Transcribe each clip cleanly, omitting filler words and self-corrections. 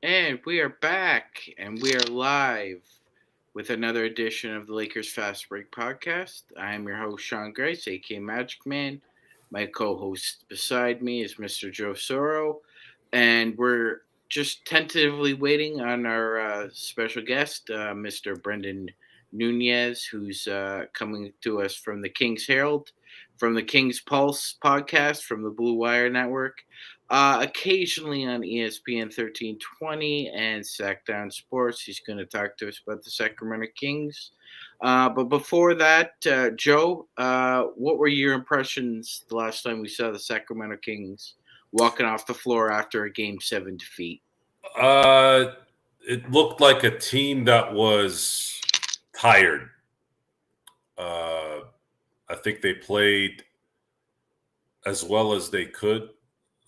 And we are back, and we are live with another edition of the Lakers Fast Break podcast. I am your host, Sean Grace, aka Magic Man. My co host beside me is Mr. Joe Soro, and we're just tentatively waiting on our special guest, Mr. Brenden Nunes, who's coming to us from the Kings Herald, from the Kings Pulse podcast, from the Blue Wire Network. Occasionally on ESPN 1320 and SacTown Sports. He's going to talk to us about the Sacramento Kings. But before that, Joe, what were your impressions the last time we saw the Sacramento Kings walking off the floor after a Game 7 defeat? Uh, it looked like a team that was tired. I think they played as well as they could.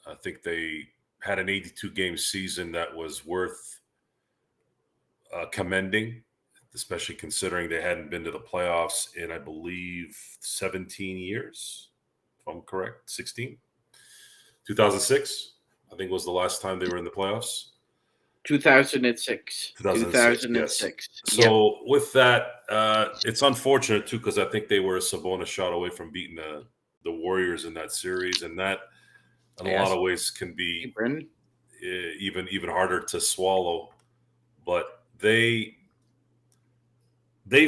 I think they had an 82-game season that was worth commending, especially considering they hadn't been to the playoffs in, I believe, 17 years, if I'm correct, 16. 2006, I think, was the last time they were in the playoffs. 2006. 2006, yes. So with that, it's unfortunate, too, because I think they were a Sabonis shot away from beating the Warriors in that series, and that in a lot of ways can be even harder to swallow. But they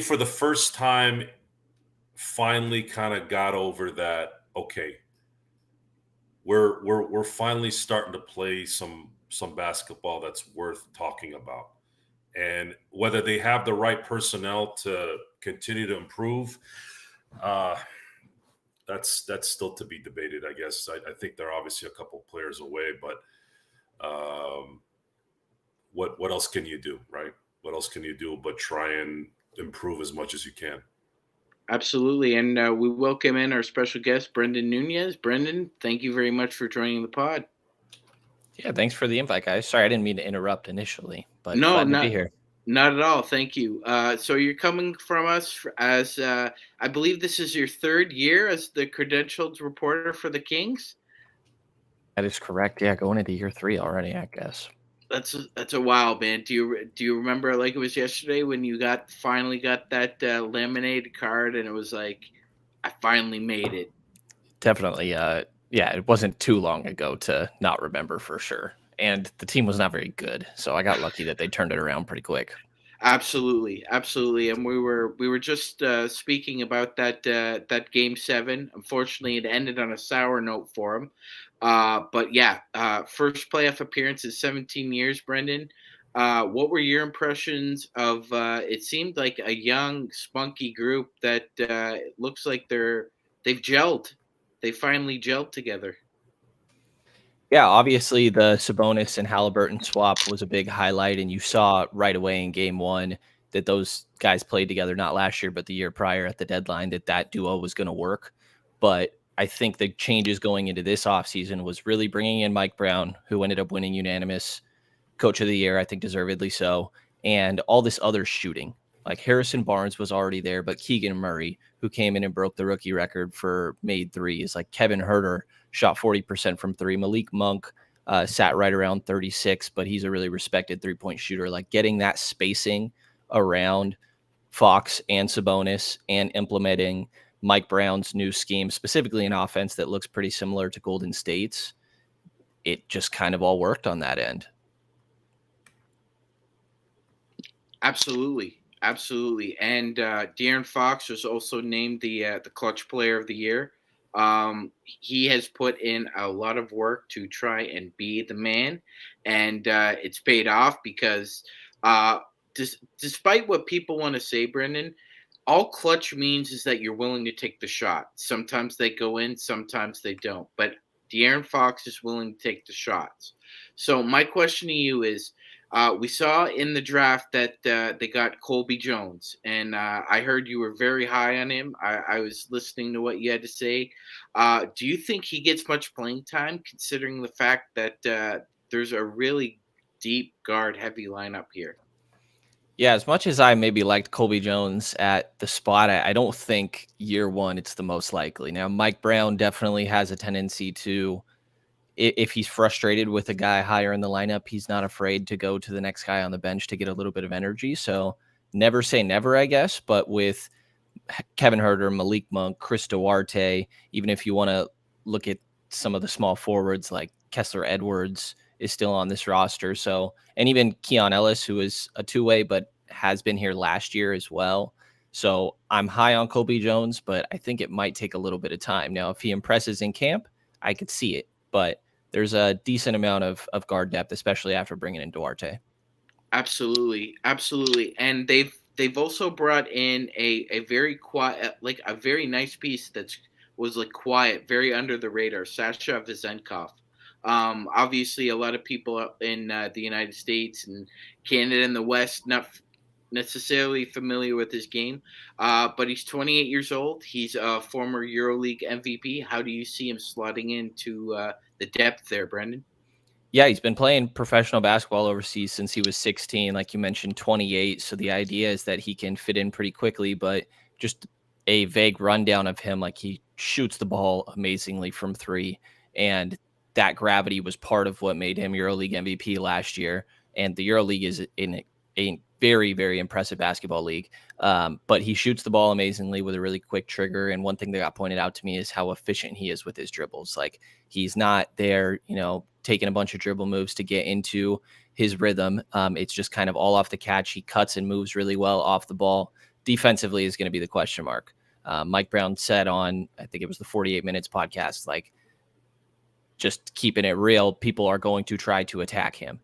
for the first time finally kind of got over that. Okay, we're finally starting to play some basketball that's worth talking about, and whether they have the right personnel to continue to improve, that's still to be debated, I guess. I think they're obviously a couple players away, but what else can you do, right? What else can you do but try and improve as much as you can? Absolutely. And we welcome in our special guest, Brenden Nunes. Brenden, thank you very much for joining the pod. Yeah, thanks for the invite, guys. Sorry, I didn't mean to interrupt initially, but glad to be here. Not at all. Thank you. So you're coming from us as, I believe this is your third year as the credentialed reporter for the Kings? That is correct. Yeah, going into year 3 already, I guess. That's a while, man. Do you remember like it was yesterday when you finally got that laminated card and it was like, I finally made it? Definitely. Yeah, it wasn't too long ago to not remember for sure. And the team was not very good, so I got lucky that they turned it around pretty quick. Absolutely. And we were just speaking about that Game 7. Unfortunately, it ended on a sour note for him. But yeah, first playoff appearance in 17 years, Brenden. What were your impressions of? It seemed like a young, spunky group that it looks like they've gelled. They finally gelled together. Yeah, obviously the Sabonis and Halliburton swap was a big highlight, and you saw right away in Game 1 that those guys played together, not last year, but the year prior at the deadline, that duo was going to work. But I think the changes going into this offseason was really bringing in Mike Brown, who ended up winning unanimous Coach of the Year, I think deservedly so, and all this other shooting. Like Harrison Barnes was already there, but Keegan Murray, who came in and broke the rookie record for made threes, like Kevin Huerter shot 40% from 3. Malik Monk sat right around 36, but he's a really respected three-point shooter. Like getting that spacing around Fox and Sabonis and implementing Mike Brown's new scheme, specifically in offense that looks pretty similar to Golden State's, it just kind of all worked on that end. Absolutely. And De'Aaron Fox was also named the clutch player of the year. He has put in a lot of work to try and be the man, and it's paid off because despite what people want to say, Brenden, all clutch means is that you're willing to take the shot. Sometimes they go in, sometimes they don't. But De'Aaron Fox is willing to take the shots. So my question to you is, we saw in the draft that they got Colby Jones, and I heard you were very high on him. I was listening to what you had to say. Do you think he gets much playing time, considering the fact that there's a really deep guard-heavy lineup here? Yeah, as much as I maybe liked Colby Jones at the spot, I don't think year 1 it's the most likely. Now, Mike Brown definitely has a tendency to if he's frustrated with a guy higher in the lineup, he's not afraid to go to the next guy on the bench to get a little bit of energy. So never say never, I guess. But with Kevin Huerter, Malik Monk, Chris Duarte, even if you want to look at some of the small forwards like Kessler Edwards is still on this roster. So, and even Keon Ellis, who is a two-way, but has been here last year as well. So I'm high on Colby Jones, but I think it might take a little bit of time. Now, if he impresses in camp, I could see it, but there's a decent amount of guard depth, especially after bringing in Duarte. Absolutely. And they've also brought in a very quiet, like a very nice piece was like quiet, very under the radar, Sasha Vezenkov. Obviously, a lot of people in the United States and Canada and the West not necessarily familiar with his game, but he's 28 years old. He's a former EuroLeague MVP. How do you see him slotting into the depth there, Brenden? Yeah, he's been playing professional basketball overseas since he was 16, like you mentioned, 28. So the idea is that he can fit in pretty quickly, but just a vague rundown of him, like he shoots the ball amazingly from three, and that gravity was part of what made him EuroLeague MVP last year. And the EuroLeague is in a very, very impressive basketball league. But he shoots the ball amazingly with a really quick trigger. And one thing that got pointed out to me is how efficient he is with his dribbles. Like he's not there, taking a bunch of dribble moves to get into his rhythm. It's just kind of all off the catch. He cuts and moves really well off the ball. Defensively is going to be the question mark. Mike Brown said on, I think it was the 48 Minutes podcast, like just keeping it real, people are going to try to attack him.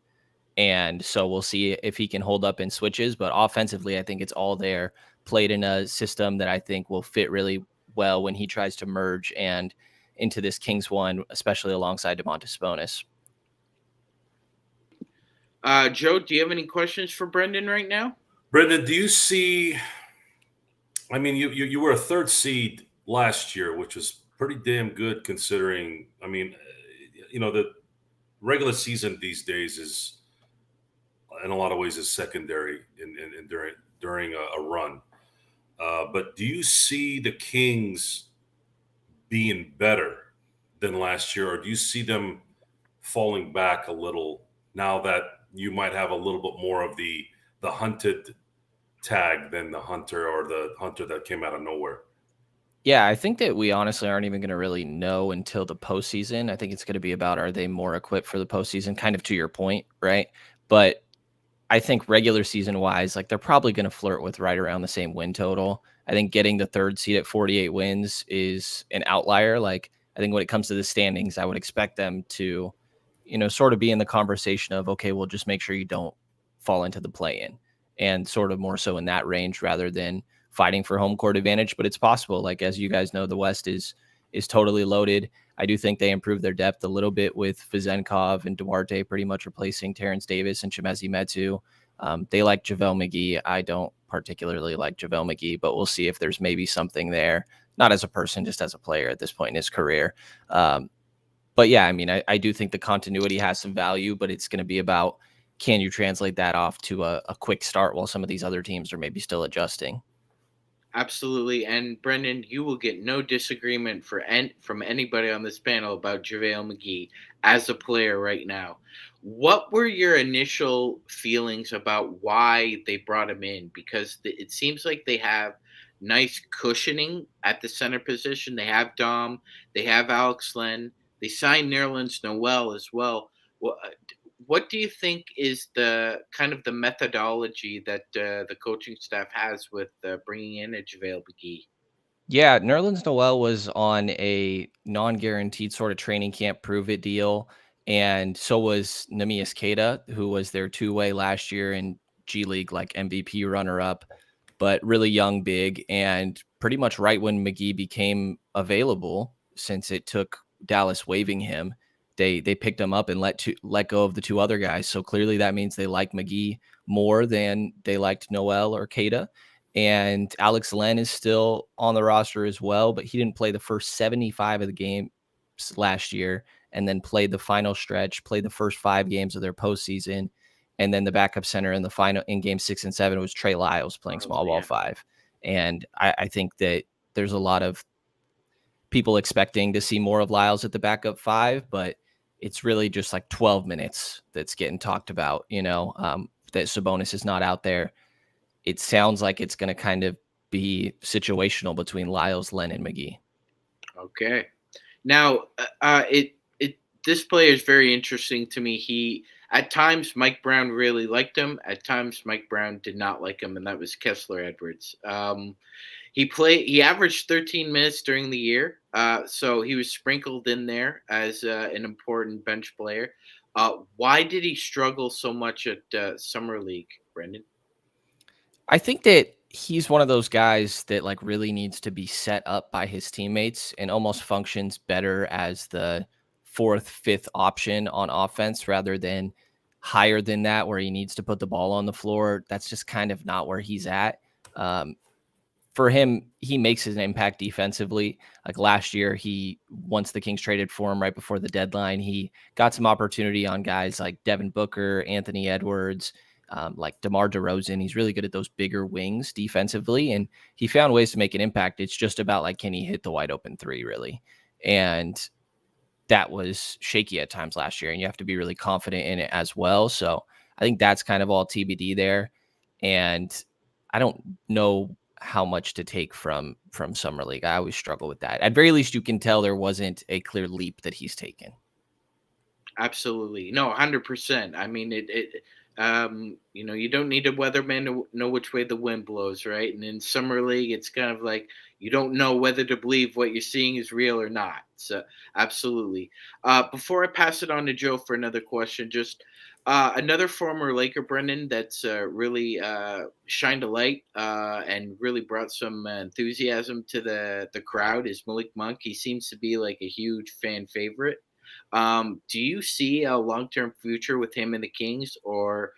And so we'll see if he can hold up in switches. But offensively, I think it's all there, played in a system that I think will fit really well when he tries to merge and into this Kings one, especially alongside Domantas Sabonis. Joe, do you have any questions for Brenden right now? Brenden, do you see? I mean, you were a third seed last year, which was pretty damn good considering. I mean, the regular season these days is, in a lot of ways, is secondary during a run. But do you see the Kings being better than last year, or do you see them falling back a little now that you might have a little bit more of the hunted tag than the hunter, or the hunter that came out of nowhere? Yeah, I think that we honestly aren't even going to really know until the postseason. I think it's going to be about, are they more equipped for the postseason, kind of to your point, right? But I think regular season wise, like they're probably going to flirt with right around the same win total. I think getting the third seed at 48 wins is an outlier. Like I think when it comes to the standings, I would expect them to, sort of be in the conversation of, okay, we'll just make sure you don't fall into the play-in, and sort of more so in that range rather than fighting for home court advantage. But it's possible. Like, as you guys know, the West is totally loaded. I do think they improved their depth a little bit with Vezenkov and Duarte pretty much replacing Terrence Davis and Chimezie Metu. They like JaVale McGee. I don't particularly like JaVale McGee, but we'll see if there's maybe something there, not as a person, just as a player at this point in his career. But yeah, I mean, I do think the continuity has some value, but it's going to be about, can you translate that off to a quick start while some of these other teams are maybe still adjusting? Absolutely. And Brenden, you will get no disagreement from anybody on this panel about JaVale McGee as a player right now. What were your initial feelings about why they brought him in? Because it seems like they have nice cushioning at the center position. They have Dom. They have Alex Len. They signed Nerlens Noel as well. What do you think is the kind of the methodology that the coaching staff has with bringing in a JaVale McGee? Yeah, Nerlens Noel was on a non-guaranteed sort of training camp prove it deal, and so was Neemias Queta, who was their two-way last year in G League, like MVP runner-up, but really young, big, and pretty much right when McGee became available, since it took Dallas waiving him, they picked him up and let go of the two other guys. So clearly that means they like McGee more than they liked Noel or Queta. And Alex Len is still on the roster as well, but he didn't play the first 75 of the games last year, and then played the final stretch, played the first 5 games of their postseason. And then the backup center in game 6 and 7 was Trey Lyles playing small ball 5. And I think that there's a lot of people expecting to see more of Lyles at the backup 5, but it's really just like 12 minutes that's getting talked about, that Sabonis is not out there. It sounds like it's going to kind of be situational between Lyles, Len, and McGee. Okay. Now, this player is very interesting to me. At times, Mike Brown really liked him. At times, Mike Brown did not like him, and that was Kessler Edwards. He averaged 13 minutes during the year, so he was sprinkled in there as an important bench player. Why did he struggle so much at Summer League, Brenden? I think that he's one of those guys that like really needs to be set up by his teammates and almost functions better as the fourth, fifth option on offense rather than higher than that where he needs to put the ball on the floor. That's just kind of not where he's at. For him, he makes an impact defensively. Like last year, once the Kings traded for him right before the deadline, he got some opportunity on guys like Devin Booker, Anthony Edwards, like DeMar DeRozan. He's really good at those bigger wings defensively, and he found ways to make an impact. It's just about like, can he hit the wide open three, really? And that was shaky at times last year, and you have to be really confident in it as well. So I think that's kind of all TBD there. And I don't know how much to take from Summer League. I always struggle with that. At very least, you can tell there wasn't a clear leap that he's taken. Absolutely. No, 100%. I mean, you don't need a weatherman to know which way the wind blows, right? And in Summer League, it's kind of like you don't know whether to believe what you're seeing is real or not. So, absolutely. Before I pass it on to Joe for another question, just another former Laker, Brenden, that's really shined a light and really brought some enthusiasm to the crowd is Malik Monk. He seems to be like a huge fan favorite. Do you see a long-term future with him and the Kings, or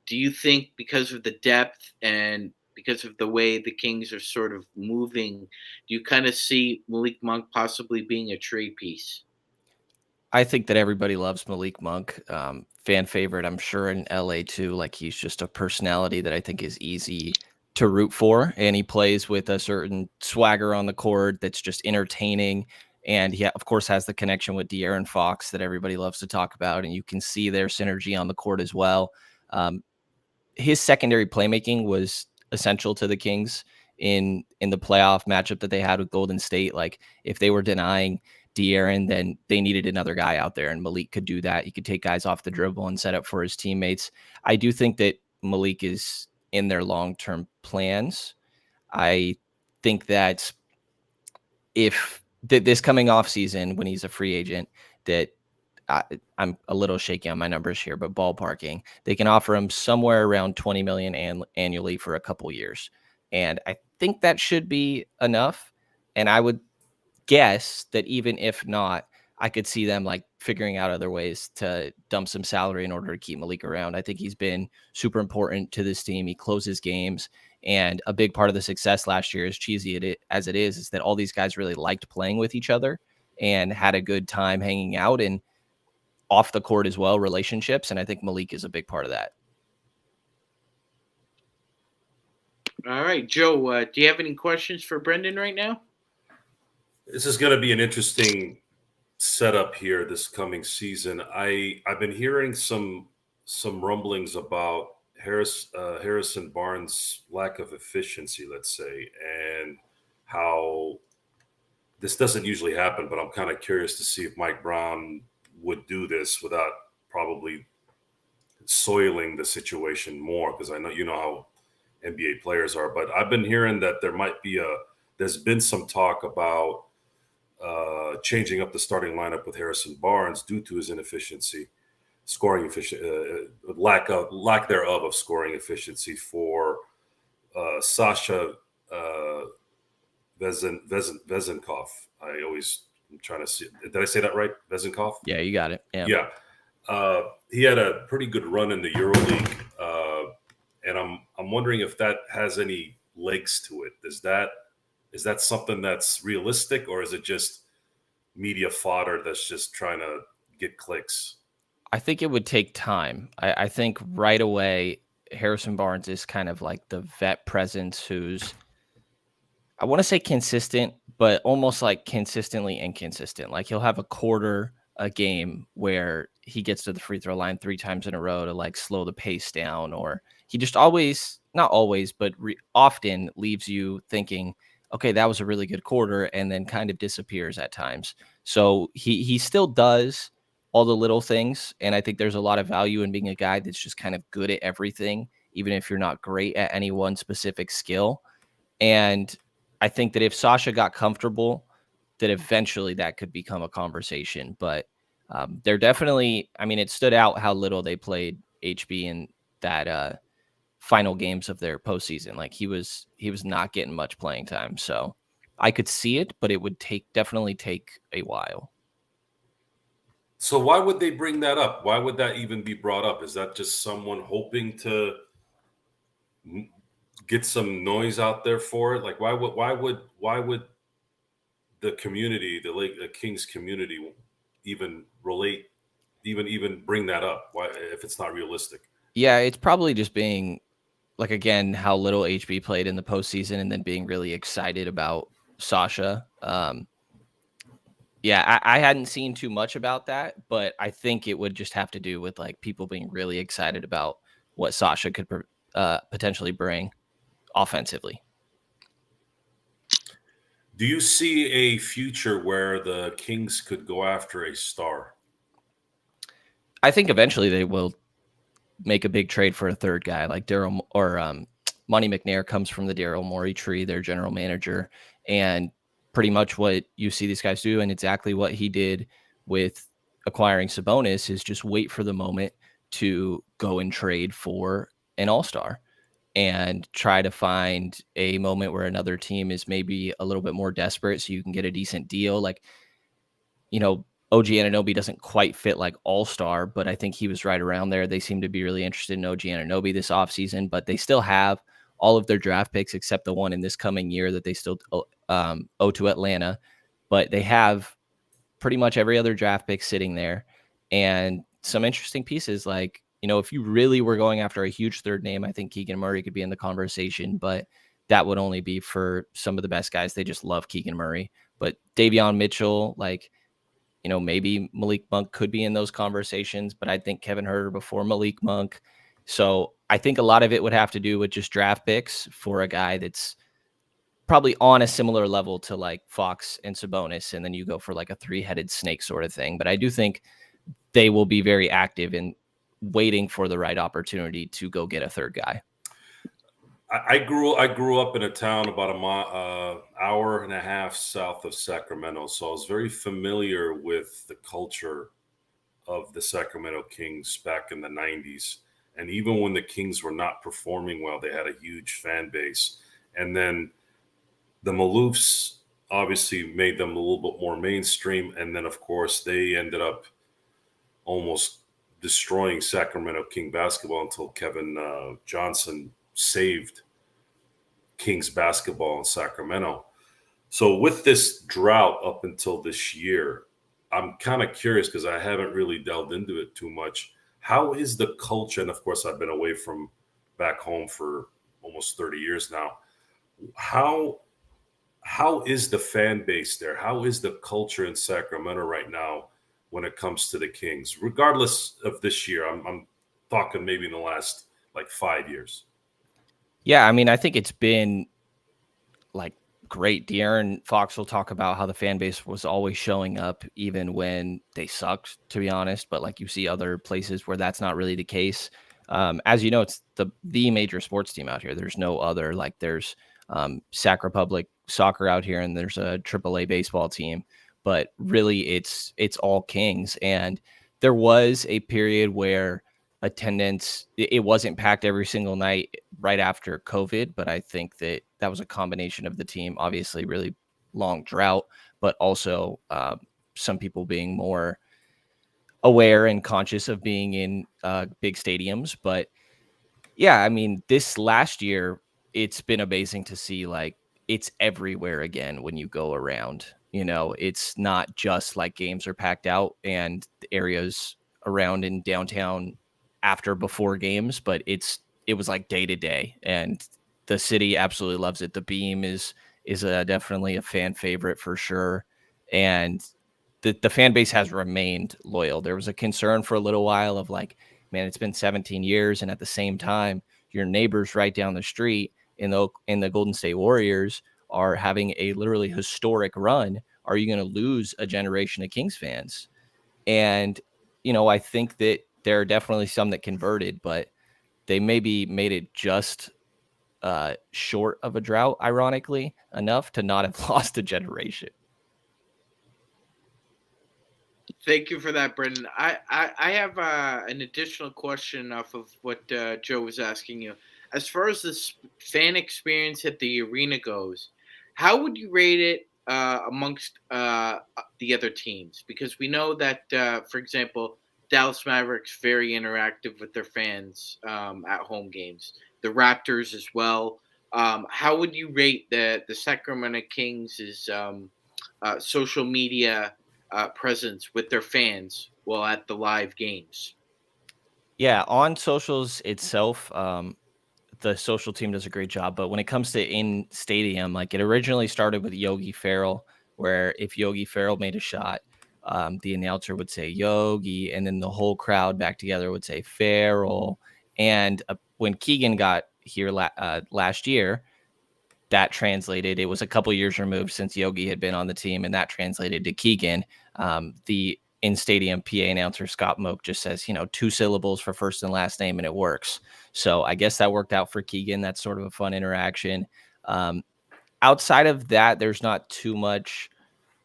do you think because of the depth and because of the way the Kings are sort of moving, do you kind of see Malik Monk possibly being a trade piece? I think that everybody loves Malik Monk. Fan favorite, I'm sure, in LA too. Like he's just a personality that I think is easy to root for. And he plays with a certain swagger on the court that's just entertaining. And he, of course, has the connection with De'Aaron Fox that everybody loves to talk about. And you can see their synergy on the court as well. His secondary playmaking was essential to the Kings in the playoff matchup that they had with Golden State. Like if they were denying De'Aaron, then they needed another guy out there, and Malik could do that. He could take guys off the dribble and set up for his teammates. I do think that Malik is in their long-term plans. I think that if this coming off season, when he's a free agent, that I'm a little shaky on my numbers here, but ballparking, they can offer him somewhere around $20 million annually for a couple years. And I think that should be enough. And I would guess that even if not, I could see them like figuring out other ways to dump some salary in order to keep Malik around. I think he's been super important to this team. He closes games. And a big part of the success last year, as cheesy as it is that all these guys really liked playing with each other and had a good time hanging out and off the court as well, relationships. And I think Malik is a big part of that. All right, Joe, do you have any questions for Brenden right now? This is going to be an interesting setup here this coming season. I've been hearing some rumblings about Harrison Barnes' lack of efficiency, let's say, and how this doesn't usually happen, but I'm kind of curious to see if Mike Brown would do this without probably soiling the situation more, because I know you know how NBA players are. But I've been hearing that there's been some talk about changing up the starting lineup with Harrison Barnes due to his inefficiency, lack thereof of scoring efficiency for Sasha Vezenkov. I'm trying to see. Did I say that right? Vezenkov? Yeah, you got it. Yeah. He had a pretty good run in the EuroLeague, and I'm wondering if that has any legs to it. Is that something that's realistic, or is it just media fodder that's just trying to get clicks? I think it would take time. I think right away, Harrison Barnes is kind of like the vet presence who's, I want to say consistent, but almost like consistently inconsistent. Like he'll have a quarter a game where he gets to the free throw line 3 times in a row to like slow the pace down, or he just always, not always, but often leaves you thinking, okay, that was a really good quarter, and then kind of disappears at times. So he still does all the little things, and I think there's a lot of value in being a guy that's just kind of good at everything, even if you're not great at any one specific skill. And I think that if Sasha got comfortable, that eventually that could become a conversation. But they're definitely, I mean, it stood out how little they played HB in that final games of their postseason. Like he was not getting much playing time. So I could see it, but it would definitely take a while. So why would they bring that up? Why would that even be brought up? Is that just someone hoping to get some noise out there for it? Like why would the community, the Kings community, even relate, even bring that up? Why, if it's not realistic? Yeah, it's probably just being like, again, how little HB played in the postseason, and then being really excited about Sasha. Yeah, I hadn't seen too much about that, but I think it would just have to do with like people being really excited about what Sasha could potentially bring offensively. Do you see a future where the Kings could go after a star? I think eventually they will make a big trade for a third guy, like Daryl or Monty McNair comes from the Daryl Morey tree, their general manager, and pretty much what you see these guys do, and exactly what he did with acquiring Sabonis, is just wait for the moment to go and trade for an all-star and try to find a moment where another team is maybe a little bit more desperate so you can get a decent deal. Like, you know, OG Anunoby doesn't quite fit like all-star, but I think he was right around there. They seem to be really interested in OG Anunoby this offseason, but they still have all of their draft picks except the one in this coming year that they still owe to Atlanta. But they have pretty much every other draft pick sitting there. And some interesting pieces, like, you know, if you really were going after a huge third name, I think Keegan Murray could be in the conversation, but that would only be for some of the best guys. They just love Keegan Murray. But Davion Mitchell, like, you know, maybe Malik Monk could be in those conversations, but I think Kevin Huerter before Malik Monk. So I think a lot of it would have to do with just draft picks for a guy that's probably on a similar level to like Fox and Sabonis, and then you go for like a 3-headed snake sort of thing. But I do think they will be very active in waiting for the right opportunity to go get a third guy. I grew up in a town about an hour and a half south of Sacramento, so I was very familiar with the culture of the Sacramento Kings back in the 90s. And even when the Kings were not performing well, they had a huge fan base. And then the Maloofs obviously made them a little bit more mainstream. And then, of course, they ended up almost destroying Sacramento King basketball until Kevin Johnson saved Kings basketball in Sacramento. So with this drought up until this year, I'm kind of curious because I haven't really delved into it too much. How is the culture? And of course, I've been away from back home for almost 30 years now. How is the fan base there? How is the culture in Sacramento right now when it comes to the Kings, regardless of this year? I'm talking maybe in the last like 5 years. Yeah, I mean, I think it's been like great. De'Aaron Fox will talk about how the fan base was always showing up even when they sucked, to be honest. But like you see other places where that's not really the case. As you know, it's the major sports team out here. There's no other. Like there's Sac Republic soccer out here, and there's a AAA baseball team. But really, it's all Kings. And there was a period where attendance, it wasn't packed every single night right after COVID, but I think that was a combination of the team, obviously really long drought, but also some people being more aware and conscious of being in big stadiums. But yeah, I mean, this last year, it's been amazing to see, like, it's everywhere again when you go around. You know, it's not just like games are packed out and the areas around in downtown before games, but it was like day to day, and the city absolutely loves it. The Beam is definitely a fan favorite for sure. And the fan base has remained loyal. There was a concern for a little while of like, man, it's been 17 years, and at the same time, your neighbors right down the street in the Golden State Warriors are having a literally historic run. Are you going to lose a generation of Kings fans? And I think that there are definitely some that converted, but they maybe made it just short of a drought, ironically enough, to not have lost a generation. Thank you for that, Brenden. I have an additional question off of what Joe was asking you. As far as the fan experience at the arena goes, how would you rate it amongst the other teams? Because we know that, for example, Dallas Mavericks very interactive with their fans at home games. The Raptors as well. How would you rate the Sacramento Kings' social media presence with their fans while at the live games? Yeah, on socials itself, the social team does a great job. But when it comes to in stadium, like it originally started with Yogi Ferrell, where if Yogi Ferrell made a shot, the announcer would say Yogi, and then the whole crowd back together would say Ferrell. And when Keegan got here last year, that translated. It was a couple years removed since Yogi had been on the team, and that translated to Keegan. The in-stadium PA announcer, Scott Moak, just says, 2 syllables for first and last name, and it works. So I guess that worked out for Keegan. That's sort of a fun interaction. Outside of that, there's not too much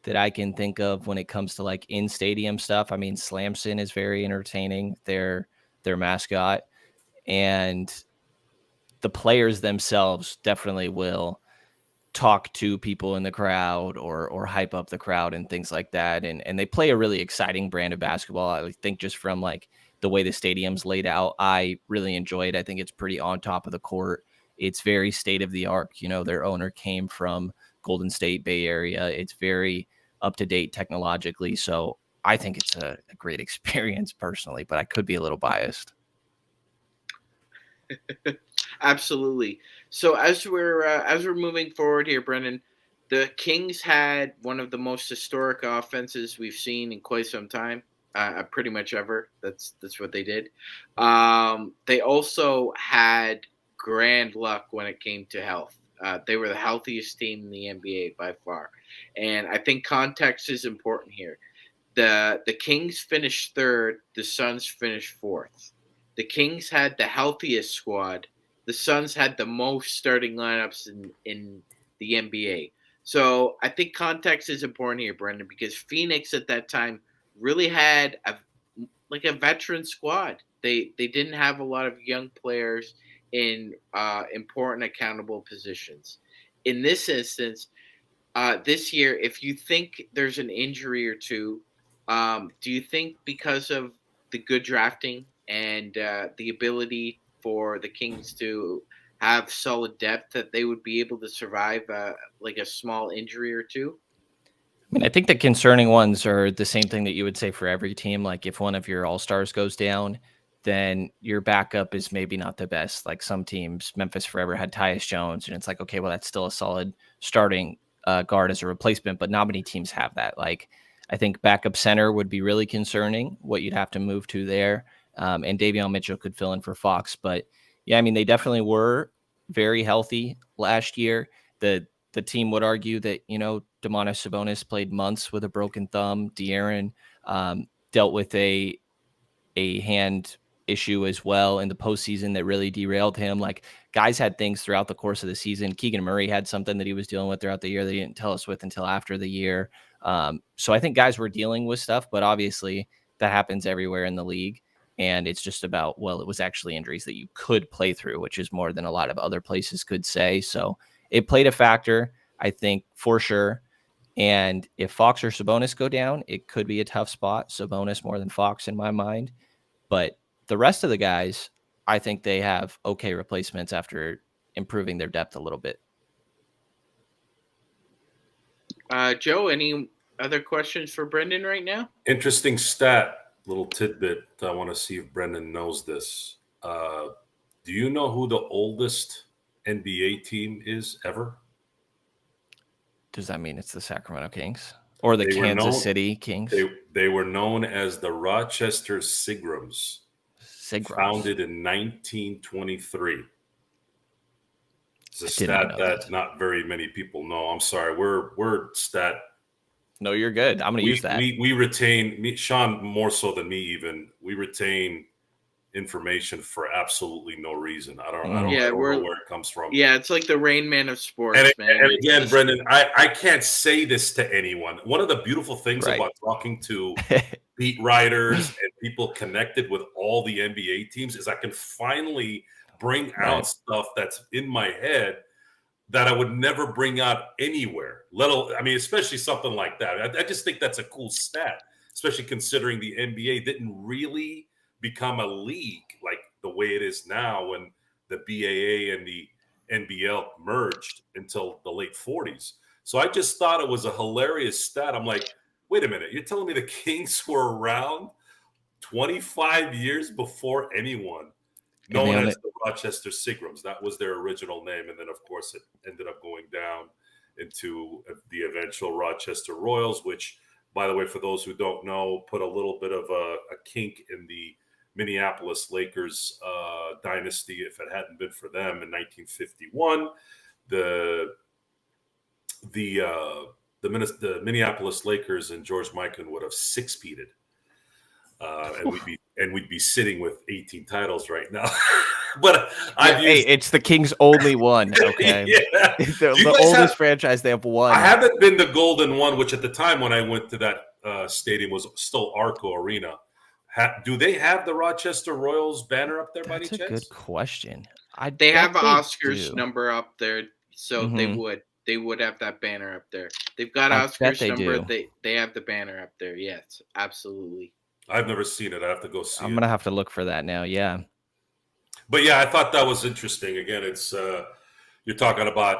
that I can think of when it comes to like in-stadium stuff. I mean, Slamson is very entertaining, their mascot, and the players themselves definitely will talk to people in the crowd or hype up the crowd and things like that. And they play a really exciting brand of basketball. I think just from like the way the stadium's laid out, I really enjoy it. I think it's pretty on top of the court. It's very state of the art. Their owner came from Golden State Bay Area. It's very up to date technologically. So I think it's a great experience personally, but I could be a little biased. Absolutely. So as we're moving forward here, Brenden, the Kings had one of the most historic offenses we've seen in quite some time, pretty much ever. That's what they did. They also had grand luck when it came to health. They were the healthiest team in the NBA by far, and I think context is important here. The Kings finished third. The Suns finished fourth. The Kings had the healthiest squad. The Suns had the most starting lineups in the NBA. So I think context is important here, Brenden, because Phoenix at that time really had a veteran squad. They didn't have a lot of young players in important accountable positions. In this instance, this year, if you think there's an injury or two, do you think because of the good drafting and the ability for the Kings to have solid depth that they would be able to survive like a small injury or two? I mean, I think the concerning ones are the same thing that you would say for every team. Like if one of your all-stars goes down, then your backup is maybe not the best. Like some teams, Memphis forever had Tyus Jones, and it's like, okay, well, that's still a solid starting guard as a replacement, but not many teams have that. Like I think backup center would be really concerning, what you'd have to move to there. And Davion Mitchell could fill in for Fox. But yeah, I mean, they definitely were very healthy last year. The team would argue that, Domantas Sabonis played months with a broken thumb. De'Aaron dealt with a hand issue as well in the postseason that really derailed him. Like guys had things throughout the course of the season. Keegan Murray had something that he was dealing with throughout the year. They didn't tell us with until after the year. So I think guys were dealing with stuff, but obviously that happens everywhere in the league. And it's just about, well, it was actually injuries that you could play through, which is more than a lot of other places could say. So it played a factor, I think, for sure. And if Fox or Sabonis go down, it could be a tough spot. Sabonis more than Fox in my mind. But the rest of the guys, I think they have okay replacements after improving their depth a little bit. Joe, any other questions for Brenden right now? Interesting stat, little tidbit. I want to see if Brenden knows this. Do you know who the oldest NBA team is ever? Does that mean it's the Sacramento Kings? Or the Kansas City Kings. They were known as the Rochester Seagrams. Founded in 1923. It's a stat that not very many people know. I'm sorry. We're stat. No, you're good. I'm going to use that. We retain, Sean more so than me even, we retain information for absolutely no reason. I don't know where it comes from. Yeah, it's like the Rain Man of sports, man. And again, Brenden, I can't say this to anyone. One of the beautiful things about talking to beat writers and people connected with all the NBA teams is I can finally bring out stuff that's in my head that I would never bring out anywhere. Especially something like that. I just think that's a cool stat, especially considering the NBA didn't really become a league like the way it is now when the BAA and the NBL merged until the late 40s. So I just thought it was a hilarious stat. I'm like, wait a minute, you're telling me the Kings were around 25 years before anyone, known as the Rochester Seagrams. That was their original name. And then, of course, it ended up going down into the eventual Rochester Royals, which, by the way, for those who don't know, put a little bit of a kink in the Minneapolis Lakers dynasty. If it hadn't been for them in 1951, the Minneapolis Lakers and George Mikan would have six-peated, and we'd be sitting with 18 titles right now. But it's the Kings' only one. Okay, the oldest franchise they have won. I haven't been the golden one, which at the time when I went to that stadium was still Arco Arena. Do they have the Rochester Royals banner up there by any chance? That's a good question. They have Oscar's number up there, so they would have that banner up there. They've got Oscar's number. They have the banner up there. Yes, absolutely. I've never seen it. I have to go see it. I'm gonna have to look for that now. Yeah. But yeah, I thought that was interesting. Again, it's you're talking about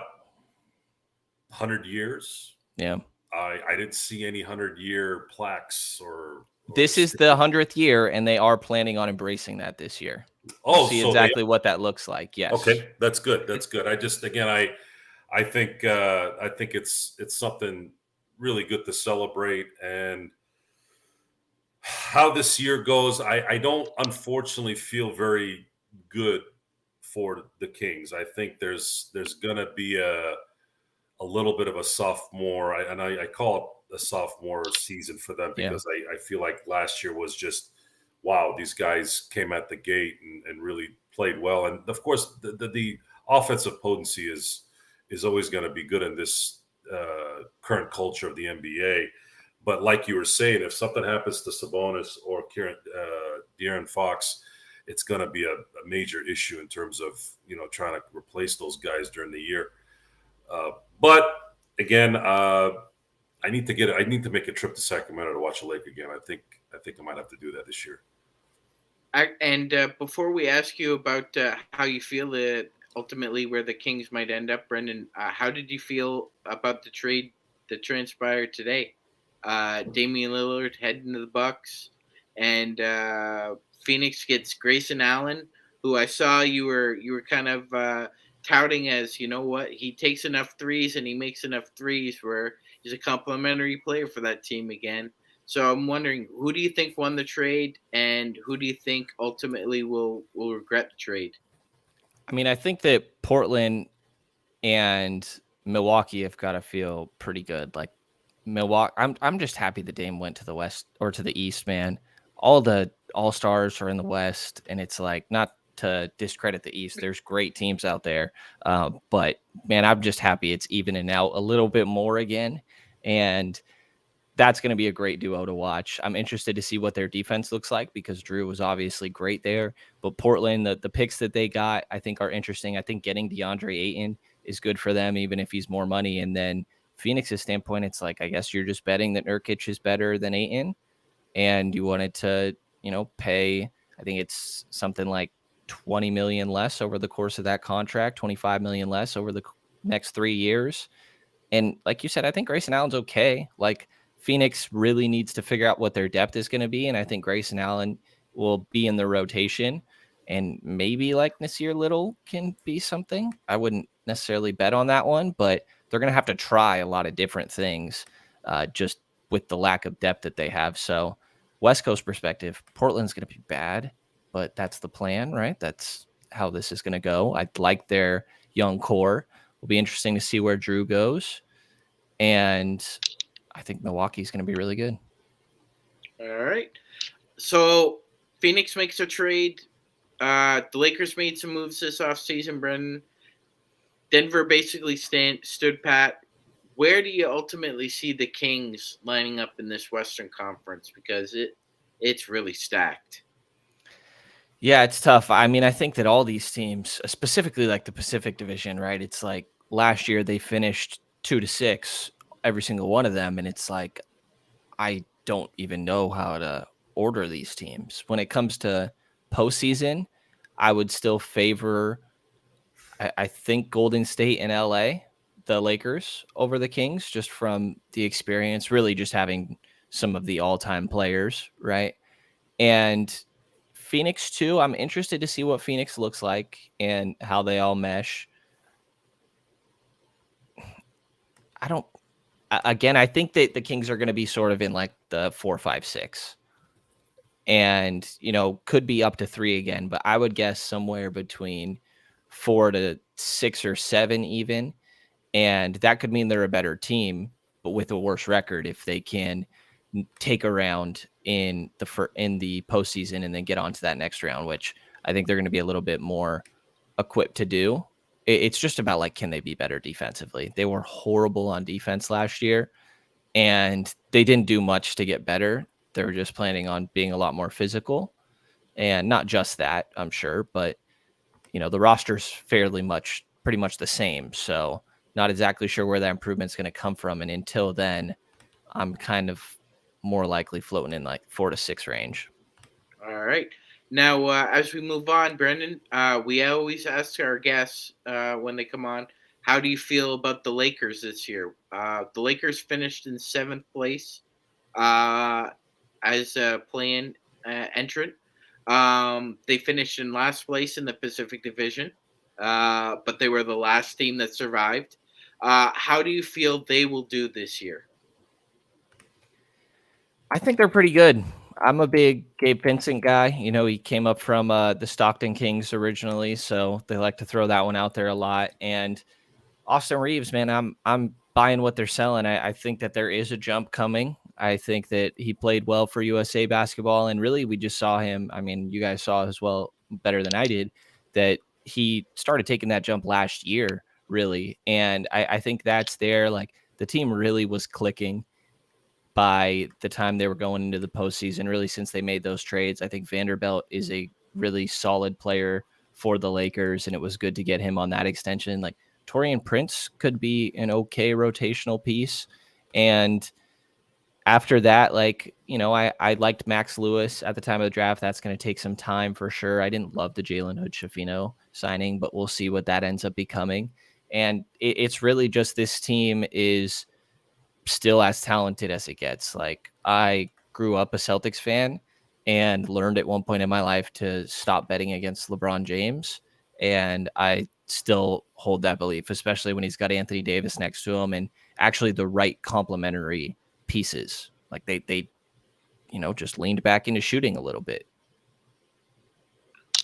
100 years. Yeah. I didn't see any 100-year plaques or. This is the 100th year, and they are planning on embracing that this year. Oh, see exactly what that looks like. Yes. Okay, that's good. That's good. I just I think it's something really good to celebrate, and how this year goes, I don't unfortunately feel very good for the Kings. I think there's gonna be a little bit of a sophomore, and I call it a sophomore season for them because I feel like last year was just, wow, these guys came at the gate and really played well. And of course, the offensive potency is always going to be good in this current culture of the NBA. But like you were saying, if something happens to Sabonis or De'Aaron Fox, it's going to be a major issue in terms of trying to replace those guys during the year. But again, I need to make a trip to Sacramento to watch a Lake again. I think I might have to do that this year. And before we ask you about how you feel ultimately where the Kings might end up, Brenden, how did you feel about the trade that transpired today? Damian Lillard heading to the Bucks, and Phoenix gets Grayson Allen, who I saw you were kind of touting as, he takes enough threes and he makes enough threes where he's a complimentary player for that team again. So I'm wondering, who do you think won the trade, and who do you think ultimately will regret the trade? I mean, I think that Portland and Milwaukee have got to feel pretty good. Like Milwaukee, I'm just happy the Dame went to the West or to the East, man. All the All-Stars are in the West, and it's like, not to discredit the East, there's great teams out there. But man, I'm just happy it's evening out a little bit more again. And that's going to be a great duo to watch. I'm interested to see what their defense looks like because Drew was obviously great there. But Portland, the picks that they got, I think are interesting. I think getting DeAndre Ayton is good for them, even if he's more money. And then Phoenix's standpoint, it's like, I guess you're just betting that Nurkic is better than Ayton. And you wanted to, pay, I think it's something like $20 million less over the course of that contract, $25 million less over the next 3 years. And like you said, I think Grayson Allen's okay. Like, Phoenix really needs to figure out what their depth is going to be. And I think Grayson Allen will be in the rotation, and maybe like Nasir Little can be something. I wouldn't necessarily bet on that one, but they're going to have to try a lot of different things just with the lack of depth that they have. So West Coast perspective, Portland's going to be bad, but that's the plan, right? That's how this is going to go. I like their young core. It'll be interesting to see where Drew goes. And I think Milwaukee's going to be really good. All right. So Phoenix makes a trade. The Lakers made some moves this offseason, Brendan. Denver basically stood pat. Where do you ultimately see the Kings lining up in this Western Conference? Because it's really stacked. Yeah, it's tough. I mean, I think that all these teams, specifically like the Pacific Division, right? It's like last year they finished 2-6, every single one of them. And it's like, I don't even know how to order these teams. When it comes to postseason, I would still favor, I think, Golden State and LA, the Lakers, over the Kings, just from the experience, really just having some of the all-time players, right? And Phoenix too. I'm interested to see what Phoenix looks like and how they all mesh. I think that the Kings are going to be sort of in like the 4, 5, 6 and, could be up to 3 again, but I would guess somewhere between 4 to 6 or 7 even. And that could mean they're a better team, but with a worse record if they can take a round in the postseason and then get on to that next round, which I think they're going to be a little bit more equipped to do. It's just about like, can they be better defensively? They were horrible on defense last year and they didn't do much to get better. They were just planning on being a lot more physical, and not just that, I'm sure, but the roster's pretty much the same. So not exactly sure where that improvement's going to come from. And until then, I'm kind of more likely floating in like 4 to 6 range. All right. Now, as we move on, Brendan, we always ask our guests when they come on, how do you feel about the Lakers this year? The Lakers finished in 7th place as a play-in entrant. They finished in last place in the Pacific Division, but they were the last team that survived. How do you feel they will do this year? I think they're pretty good. I'm a big Gabe Vincent guy. He came up from the Stockton Kings originally, so they like to throw that one out there a lot. And Austin Reeves, man, I'm buying what they're selling. I think that there is a jump coming. I think that he played well for USA basketball, and really we just saw him. I mean, you guys saw as well better than I did that he started taking that jump last year, really. And I think that's there. Like, the team really was clicking by the time they were going into the postseason, really since they made those trades. I think Vanderbilt is a really solid player for the Lakers, and it was good to get him on that extension. Like, Taurean Prince could be an okay rotational piece. And after that, I liked Max Lewis at the time of the draft. That's going to take some time for sure. I didn't love the Jalen Hood-Schifino signing, but we'll see what that ends up becoming. And it's really just, this team is still as talented as it gets. Like, I grew up a Celtics fan and learned at one point in my life to stop betting against LeBron James. And I still hold that belief, especially when he's got Anthony Davis next to him and actually the right complementary pieces. Like, they just leaned back into shooting a little bit.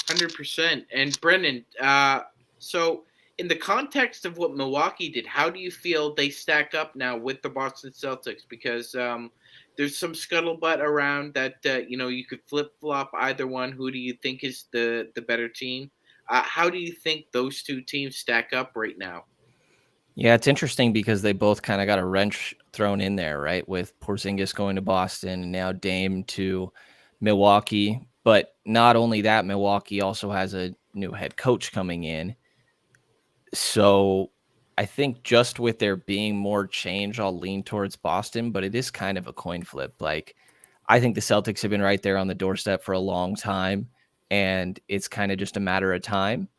100%. And Brendan, so in the context of what Milwaukee did, how do you feel they stack up now with the Boston Celtics? Because there's some scuttlebutt around that, you could flip-flop either one. Who do you think is the better team? How do you think those two teams stack up right now? Yeah, it's interesting because they both kind of got a wrench thrown in there, right? With Porzingis going to Boston and now Dame to Milwaukee. But not only that, Milwaukee also has a new head coach coming in. So I think just with there being more change, I'll lean towards Boston, but it is kind of a coin flip. Like, I think the Celtics have been right there on the doorstep for a long time, and it's kind of just a matter of time.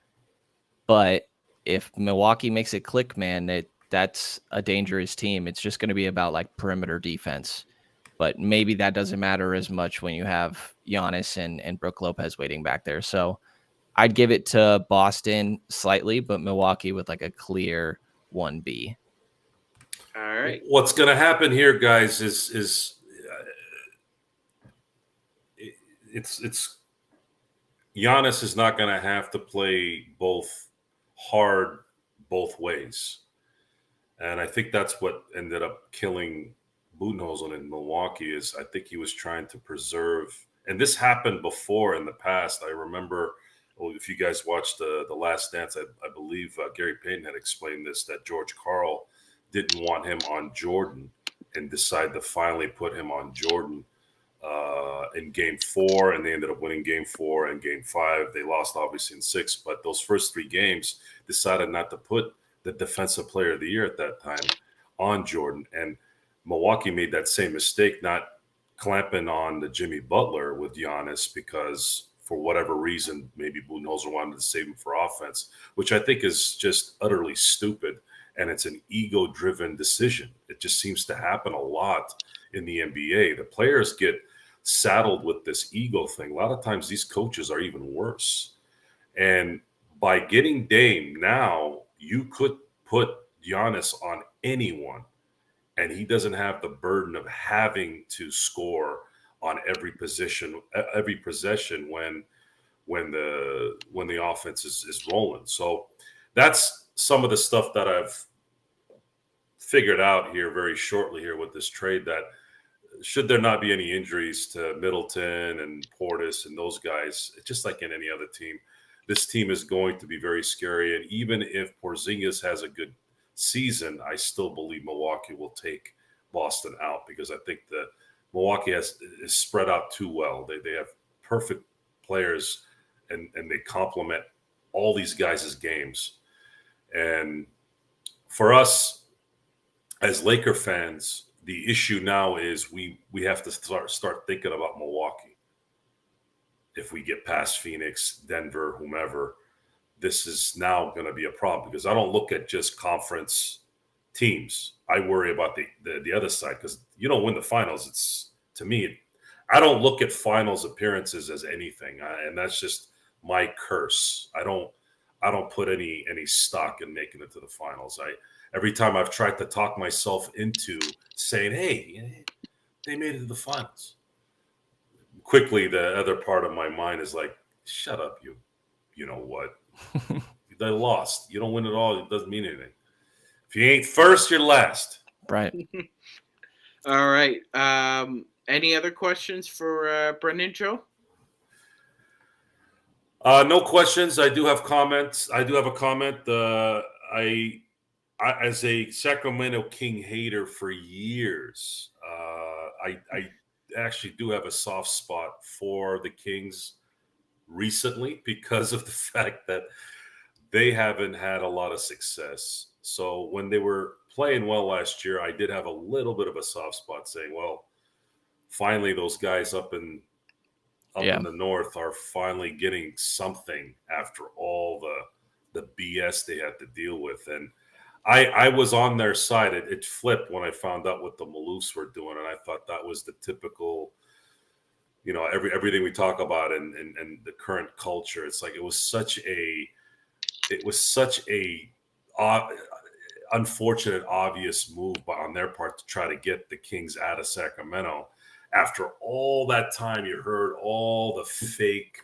But if Milwaukee makes it click, man, that's a dangerous team. It's just going to be about like perimeter defense. But maybe that doesn't matter as much when you have Giannis and Brook Lopez waiting back there. So I'd give it to Boston slightly, but Milwaukee with like a clear 1B. All right. What's going to happen here, guys, is it's Giannis is not going to have to play both hard both ways. And I think that's what ended up killing Budenholzer in Milwaukee is I think he was trying to preserve, and this happened before in the past. I remember, if you guys watched the Last Dance, I believe Gary Payton had explained this, that George Karl didn't want him on Jordan and decided to finally put him on Jordan in Game 4, and they ended up winning Game 4 and Game 5. They lost obviously in 6, but those first 3 games decided not to put the Defensive Player of the Year at that time on Jordan. And Milwaukee made that same mistake, not clamping on the Jimmy Butler with Giannis because for whatever reason, maybe Budenholzer wanted to save him for offense, which I think is just utterly stupid. And it's an ego-driven decision. It just seems to happen a lot in the NBA. The players get saddled with this ego thing. A lot of times these coaches are even worse. And by getting Dame now, you could put Giannis on anyone, and he doesn't have the burden of having to score on every possession when the offense is rolling. So that's some of the stuff that I've figured out here very shortly here with this trade, that should there not be any injuries to Middleton and Portis and those guys, just like in any other team, this team is going to be very scary. And even if Porzingis has a good season, I still believe Milwaukee will take Boston out because I think that Milwaukee is spread out too well. They have perfect players and they complement all these guys' games. And for us as Laker fans, the issue now is we have to start thinking about Milwaukee. If we get past Phoenix, Denver, whomever, this is now going to be a problem because I don't look at just conference teams. I worry about the other side because you don't win the finals. It's, to me, I don't look at finals appearances as anything, and that's just my curse. I don't put any stock in making it to the finals. Every time I've tried to talk myself into saying, hey, they made it to the finals. Quickly, the other part of my mind is like, shut up, you know what? They lost. You don't win it all. It doesn't mean anything. If you ain't first, you're last. Right. All right. Any other questions for Brenden, Joe? No questions. I do have comments. I do have a comment. I as a Sacramento King hater for years, I actually do have a soft spot for the Kings recently because of the fact that they haven't had a lot of success. So when they were playing well last year, I did have a little bit of a soft spot saying, well, finally those guys up in the north are finally getting something after all the BS they had to deal with. And I was on their side. It flipped when I found out what the Maloofs were doing, and I thought that was the typical, everything we talk about and the current culture. It's like it was such a unfortunate, obvious move on their part to try to get the Kings out of Sacramento. After all that time, you heard all the fake,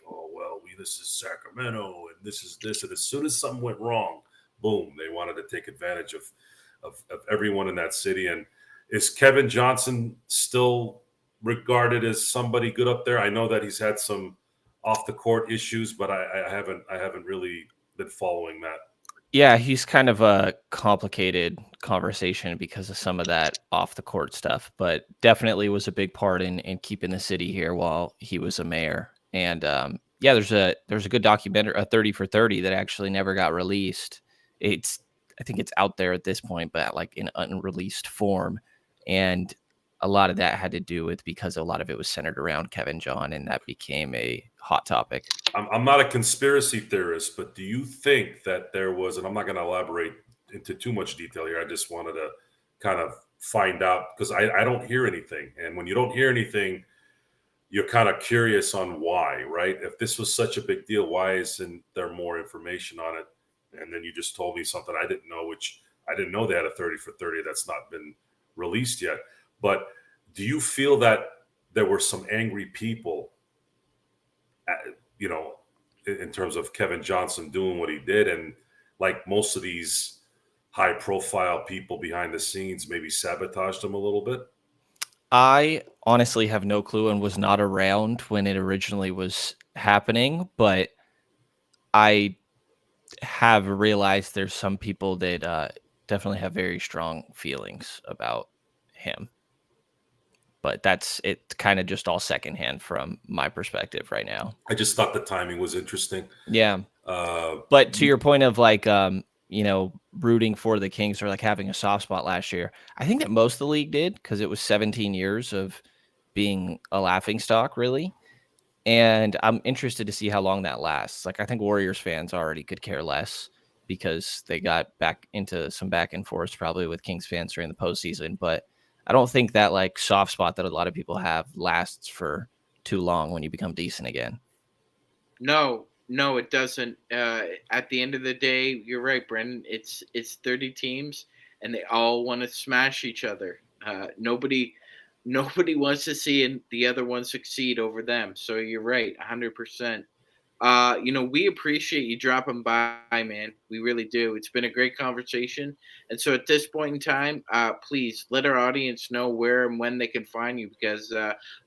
this is Sacramento and this is this. And as soon as something went wrong, boom, they wanted to take advantage of everyone in that city. And is Kevin Johnson still regarded as somebody good up there? I know that he's had some off the court issues, but I haven't really been following that. Yeah, he's kind of a complicated conversation because of some of that off the court stuff, but definitely was a big part in keeping the city here while he was a mayor. And there's a good documentary, a 30 for 30, that actually never got released. I think it's out there at this point, but like in unreleased form. And a lot of that had to do with because a lot of it was centered around Kevin John, and that became a hot topic. I'm not a conspiracy theorist, but do you think that there was, and I'm not going to elaborate into too much detail here, I just wanted to kind of find out, because I don't hear anything. And when you don't hear anything, you're kind of curious on why, right? If this was such a big deal, why isn't there more information on it? And then you just told me something I didn't know, which I didn't know they had a 30 for 30 that's not been released yet. But do you feel that there were some angry people, in terms of Kevin Johnson doing what he did, and like most of these high profile people behind the scenes maybe sabotaged him a little bit? I honestly have no clue and was not around when it originally was happening, but I have realized there's some people that definitely have very strong feelings about him. But that's it, kind of just all secondhand from my perspective right now. I just thought the timing was interesting. Yeah. But to your point of like, rooting for the Kings or like having a soft spot last year, I think that most of the league did because it was 17 years of being a laughingstock, really. And I'm interested to see how long that lasts. Like, I think Warriors fans already could care less because they got back into some back and forth probably with Kings fans during the postseason. But I don't think that like soft spot that a lot of people have lasts for too long when you become decent again. No, it doesn't. At the end of the day, you're right, Brendan. It's 30 teams, and they all want to smash each other. Nobody wants to see the other one succeed over them. So you're right, 100%. We appreciate you dropping by, man. We really do. It's been a great conversation. And so at this point in time, please let our audience know where and when they can find you, because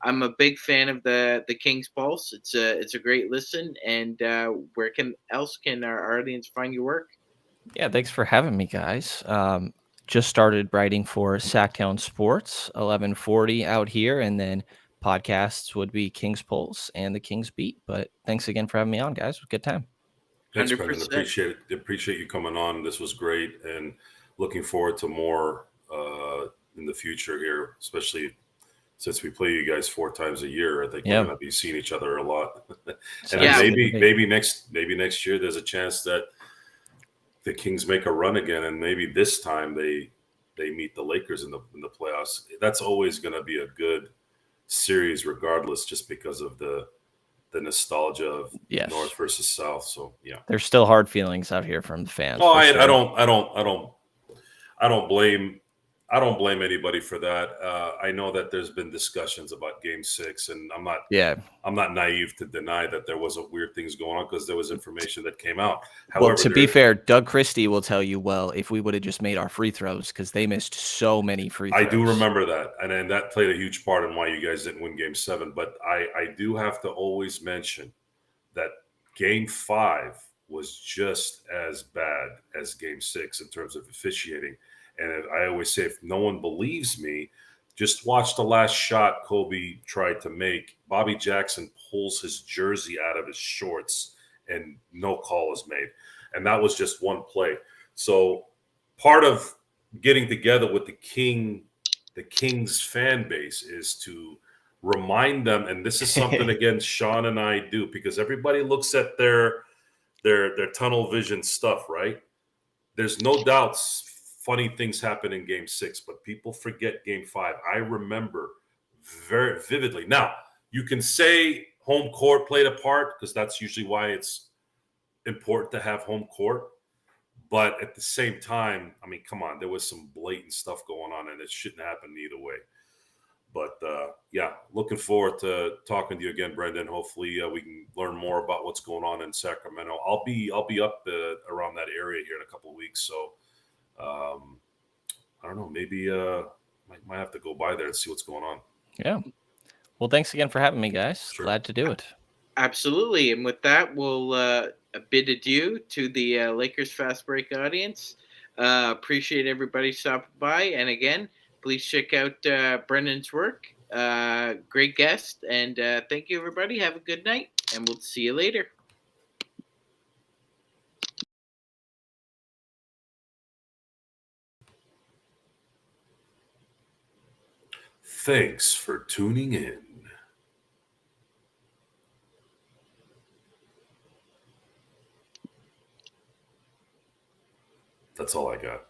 I'm a big fan of the King's Pulse. It's a great listen. And where can our audience find your work? Yeah, thanks for having me, guys. Just started writing for SacTown Sports, 1140 out here, and then podcasts would be King's Pulse and the King's Beat. But thanks again for having me on, guys. It was a good time. Thanks, Brenden. Appreciate it. Appreciate you coming on. This was great, and looking forward to more in the future here, especially since we play you guys 4 times a year. I think we're going to be seeing each other a lot. And maybe next year there's a chance that the Kings make a run again, and maybe this time they meet the Lakers in the playoffs. That's always going to be a good series, regardless, just because of the nostalgia of North versus South. So yeah, there's still hard feelings out here from the fans. Oh, I don't blame anybody for that. I know that there's been discussions about Game 6, and I'm not naive to deny that there wasn't weird things going on because there was information that came out. However, to be fair, Doug Christie will tell you, well, if we would have just made our free throws, because they missed so many free throws. I do remember that, and then that played a huge part in why you guys didn't win Game 7. But I do have to always mention that Game 5 was just as bad as Game 6 in terms of officiating. And I always say, if no one believes me, just watch the last shot Kobe tried to make. Bobby Jackson pulls his jersey out of his shorts and no call is made. And that was just one play. So part of getting together with the Kings fan base is to remind them, and this is something, again, Sean and I do, because everybody looks at their tunnel vision stuff, right? There's no doubts funny things happen in Game 6, but people forget Game 5. I remember very vividly. Now, you can say home court played a part because that's usually why it's important to have home court. But at the same time, I mean, come on, there was some blatant stuff going on, and it shouldn't happen either way. But yeah, looking forward to talking to you again, Brenden. Hopefully, we can learn more about what's going on in Sacramento. I'll be up around that area here in a couple of weeks, so. I don't know. Maybe might have to go by there and see what's going on. Yeah. Well, thanks again for having me, guys. Sure. Glad to do it. Absolutely. And with that, we'll bid adieu to the Lakers Fast Break audience. Appreciate everybody stopping by. And again, please check out Brendan's work. Great guest. And thank you, everybody. Have a good night. And we'll see you later. Thanks for tuning in. That's all I got.